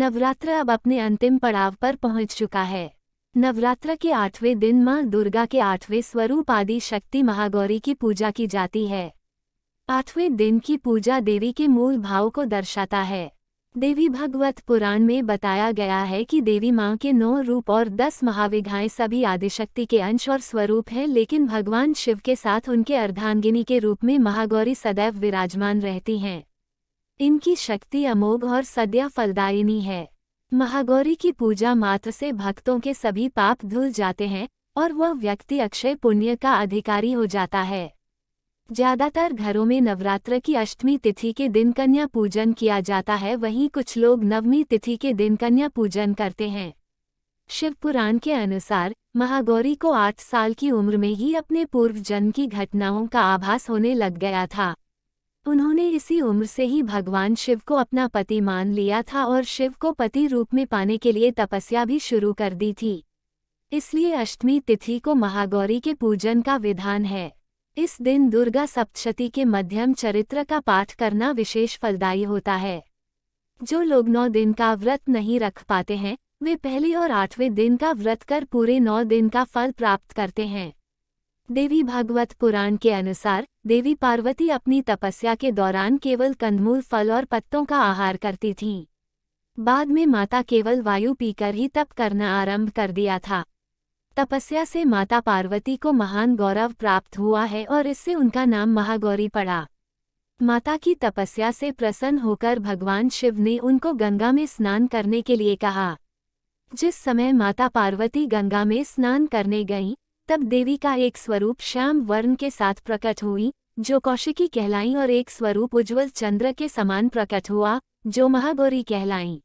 नवरात्र अब अपने अंतिम पड़ाव पर पहुंच चुका है। नवरात्र के 8वें दिन मां दुर्गा के 8वें स्वरूप आदि शक्ति महागौरी की पूजा की जाती है। 8वें दिन की पूजा देवी के मूल भाव को दर्शाता है। देवी भागवत पुराण में बताया गया है कि देवी मां के 9 रूप और 10 महाविद्याएं सभी आदिशक्ति के अंश और स्वरूप हैं, लेकिन भगवान शिव के साथ उनके अर्धांगिनी के रूप में महागौरी सदैव विराजमान रहती हैं। इनकी शक्ति अमोघ और सद्या फलदायिनी है। महागौरी की पूजा मात्र से भक्तों के सभी पाप धुल जाते हैं और वह व्यक्ति अक्षय पुण्य का अधिकारी हो जाता है। ज्यादातर घरों में नवरात्र की अष्टमी तिथि के दिन कन्या पूजन किया जाता है, वहीं कुछ लोग नवमी तिथि के दिन कन्या पूजन करते हैं। शिव पुराण के अनुसार महागौरी को 8 साल की उम्र में ही अपने पूर्व जन्म की घटनाओं का आभास होने लग गया था। उन्होंने इसी उम्र से ही भगवान शिव को अपना पति मान लिया था और शिव को पति रूप में पाने के लिए तपस्या भी शुरू कर दी थी। इसलिए अष्टमी तिथि को महागौरी के पूजन का विधान है। इस दिन दुर्गा सप्तशती के मध्यम चरित्र का पाठ करना विशेष फलदायी होता है। जो लोग 9 दिन का व्रत नहीं रख पाते हैं, वे पहले और 8वें दिन का व्रत कर पूरे 9 दिन का फल प्राप्त करते हैं। देवी भागवत पुराण के अनुसार देवी पार्वती अपनी तपस्या के दौरान केवल कंदमूल, फल और पत्तों का आहार करती थीं। बाद में माता केवल वायु पीकर ही तप करना आरंभ कर दिया था। तपस्या से माता पार्वती को महान गौरव प्राप्त हुआ है और इससे उनका नाम महागौरी पड़ा। माता की तपस्या से प्रसन्न होकर भगवान शिव ने उनको गंगा में स्नान करने के लिए कहा। जिस समय माता पार्वती गंगा में स्नान करने गईं, तब देवी का एक स्वरूप श्याम वर्ण के साथ प्रकट हुई, जो कौशिकी कहलाईं, और एक स्वरूप उज्ज्वल चंद्र के समान प्रकट हुआ, जो महागौरी कहलाईं।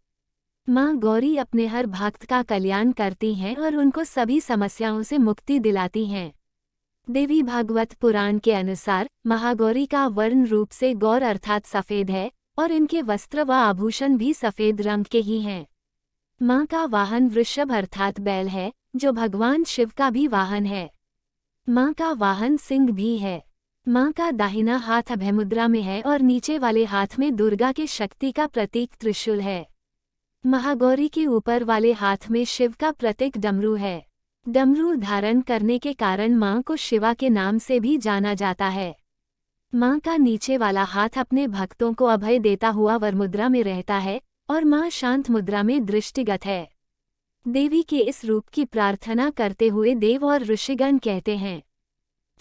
मां गौरी अपने हर भक्त का कल्याण करती हैं और उनको सभी समस्याओं से मुक्ति दिलाती हैं। देवी भागवत पुराण के अनुसार महागौरी का वर्ण रूप से गौर अर्थात सफेद है और इनके वस्त्र व आभूषण भी सफेद रंग के ही हैं। मां का वाहन वृषभ अर्थात बैल है, जो भगवान शिव का भी वाहन है। मां का वाहन सिंह भी है। मां का दाहिना हाथ अभयमुद्रा में है और नीचे वाले हाथ में दुर्गा के शक्ति का प्रतीक त्रिशूल है। महागौरी के ऊपर वाले हाथ में शिव का प्रतीक डमरू है। डमरू धारण करने के कारण मां को शिवा के नाम से भी जाना जाता है। मां का नीचे वाला हाथ अपने भक्तों को अभय देता हुआ वरमुद्रा में रहता है और मां शांत मुद्रा में दृष्टिगत है। देवी के इस रूप की प्रार्थना करते हुए देव और ऋषिगण कहते हैं,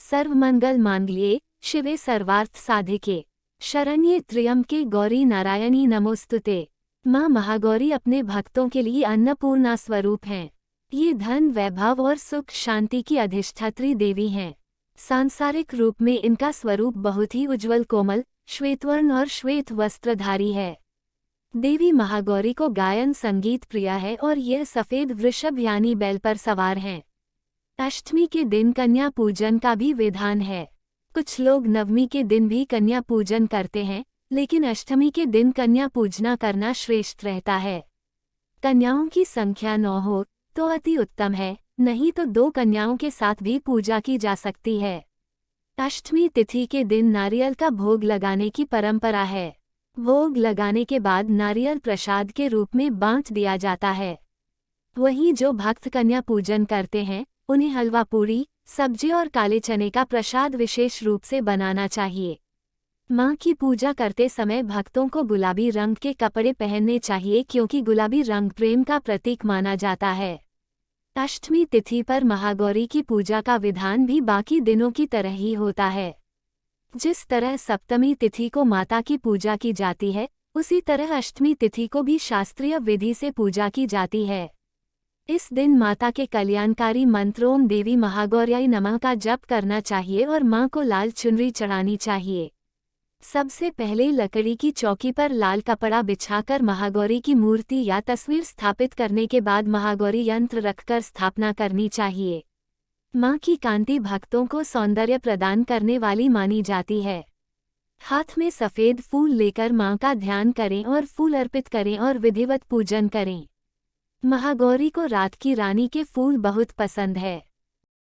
सर्वमंगल मांगल्ये शिवे सर्वार्थ साधिके शरण्ये त्र्यंबके गौरी नारायणी नमोस्तुते। मां महागौरी अपने भक्तों के लिए अन्नपूर्णा स्वरूप हैं। ये धन, वैभव और सुख शांति की अधिष्ठात्री देवी हैं। सांसारिक रूप में इनका स्वरूप बहुत ही उज्ज्वल, कोमल, श्वेतवर्ण और श्वेत वस्त्रधारी है। देवी महागौरी को गायन संगीत प्रिय है और यह सफेद वृषभ यानी बैल पर सवार हैं। अष्टमी के दिन कन्या पूजन का भी विधान है। कुछ लोग नवमी के दिन भी कन्या पूजन करते हैं, लेकिन अष्टमी के दिन कन्या पूजना करना श्रेष्ठ रहता है। कन्याओं की संख्या 9 हो तो अति उत्तम है, नहीं तो 2 कन्याओं के साथ भी पूजा की जा सकती है। अष्टमी तिथि के दिन नारियल का भोग लगाने की परंपरा है। भोग लगाने के बाद नारियल प्रसाद के रूप में बांट दिया जाता है। वहीं जो भक्त कन्या पूजन करते हैं, उन्हें हलवा, पूरी, सब्जी और काले चने का प्रसाद विशेष रूप से बनाना चाहिए। मां की पूजा करते समय भक्तों को गुलाबी रंग के कपड़े पहनने चाहिए, क्योंकि गुलाबी रंग प्रेम का प्रतीक माना जाता है। अष्टमी तिथि पर महागौरी की पूजा का विधान भी बाकी दिनों की तरह ही होता है। जिस तरह सप्तमी तिथि को माता की पूजा की जाती है, उसी तरह अष्टमी तिथि को भी शास्त्रीय विधि से पूजा की जाती है। इस दिन माता के कल्याणकारी मंत्र ओम देवी महागौर्याय नमः का जप करना चाहिए और मां को लाल चुनरी चढ़ानी चाहिए। सबसे पहले लकड़ी की चौकी पर लाल कपड़ा बिछाकर महागौरी की मूर्ति या तस्वीर स्थापित करने के बाद महागौरी यंत्र रखकर स्थापना करनी चाहिए। मां की कांति भक्तों को सौंदर्य प्रदान करने वाली मानी जाती है। हाथ में सफेद फूल लेकर मां का ध्यान करें और फूल अर्पित करें और विधिवत पूजन करें। महागौरी को रात की रानी के फूल बहुत पसंद है।